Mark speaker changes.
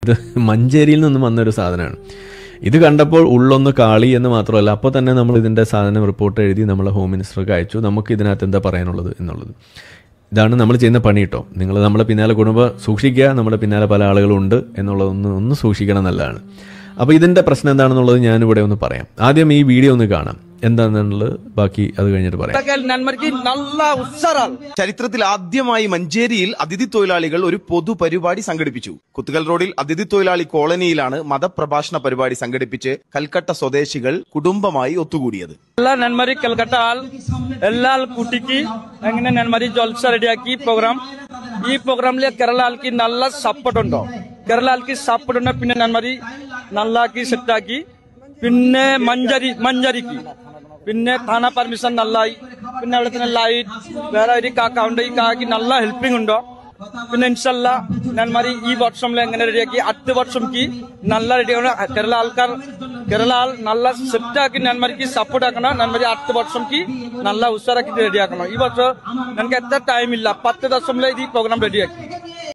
Speaker 1: ഇത് മഞ്ചേരിയിൽ നിന്നും വന്നൊരു സാധനമാണ്. ഇത് കണ്ടപ്പോൾ ഉള്ളൊന്ന് കാളി എന്ന് മാത്രമല്ല, അപ്പോൾ തന്നെ നമ്മൾ ഇതിൻ്റെ സാധനം റിപ്പോർട്ട് എഴുതി നമ്മളെ ഹോം മിനിസ്റ്റർക്ക് അയച്ചു. നമുക്ക് ഇതിനകത്ത് എന്താ പറയാനുള്ളത് എന്നുള്ളത്. ഇതാണ് നമ്മൾ ചെയ്യുന്ന പണി കേട്ടോ. നിങ്ങൾ നമ്മളെ പിന്നാലെ കുടുംബം സൂക്ഷിക്കുക, നമ്മുടെ പിന്നാലെ പല ആളുകളുണ്ട് എന്നുള്ളതൊന്ന് സൂക്ഷിക്കണം നല്ലതാണ്. അപ്പോൾ ഇതിൻ്റെ പ്രശ്നം എന്താണെന്നുള്ളത് ഞാനിവിടെ ഒന്ന് പറയാം. ആദ്യം ഈ വീഡിയോ ഒന്ന് കാണാം, എന്താണെന്നുള്ളത് ബാക്കി അത് കഴിഞ്ഞിട്ട് പറയാം.
Speaker 2: ചരിത്രത്തിൽ ആദ്യമായി മഞ്ചേരിയിൽ അതിഥി തൊഴിലാളികൾ ഒരു പൊതുപരിപാടി സംഘടിപ്പിച്ചു. കുത്തുകൽ റോഡിൽ അതിഥി തൊഴിലാളി കോളനിയിലാണ് മതപ്രഭാഷണ പരിപാടി സംഘടിപ്പിച്ച് കൽക്കട്ട സ്വദേശികൾ കുടുംബമായി ഒത്തുകൂടിയത്.
Speaker 3: എല്ലാ നന്മരി കൽക്കട്ട ആൾ എല്ലാ കുട്ടിക്ക് എങ്ങനെ നന്മരി ജോൽസ റെഡിയാക്കി പ്രോഗ്രാം. ഈ പ്രോഗ്രാമിൽ കേരള ആൾക്ക് നല്ല സപ്പോർട്ട് ഉണ്ടോ? കേരള ആൾക്ക് സപ്പോർട്ട് ഉണ്ടോ? പിന്നെ നന്മരി നല്ലാക്കി സെറ്റാക്കി. പിന്നെ മഞ്ചരിക്ക് പിന്നെ താന പെർമിഷൻ നല്ലായി. പിന്നെ അവിടെ തന്നെ ലൈറ്റ് വേറെ ഒരു കാക്ക ഉണ്ട്, ഈ കാക്കി നല്ല ഹെൽപ്പിംഗ് ഉണ്ടോ? പിന്നെ ഇൻഷല്ല നന്മരി ഈ വർഷം എങ്ങനെ റെഡിയാക്കി അടുത്ത വർഷംക്ക് നല്ല റെഡിയാണ്. കേരള ആൾ നല്ല സെറ്റാക്കി നന്മരിക്ക് സപ്പോർട്ട് ആക്കണം. നന്മരി അടുത്ത വർഷംക്ക് നല്ല ഉഷാറാക്കി റെഡിയാക്കണം. ഈ വർഷം ഞങ്ങൾക്ക് എത്ര ടൈം ഇല്ല, 10 ദിവസത്തിലെ ഈ പ്രോഗ്രാം റെഡിയാക്കി.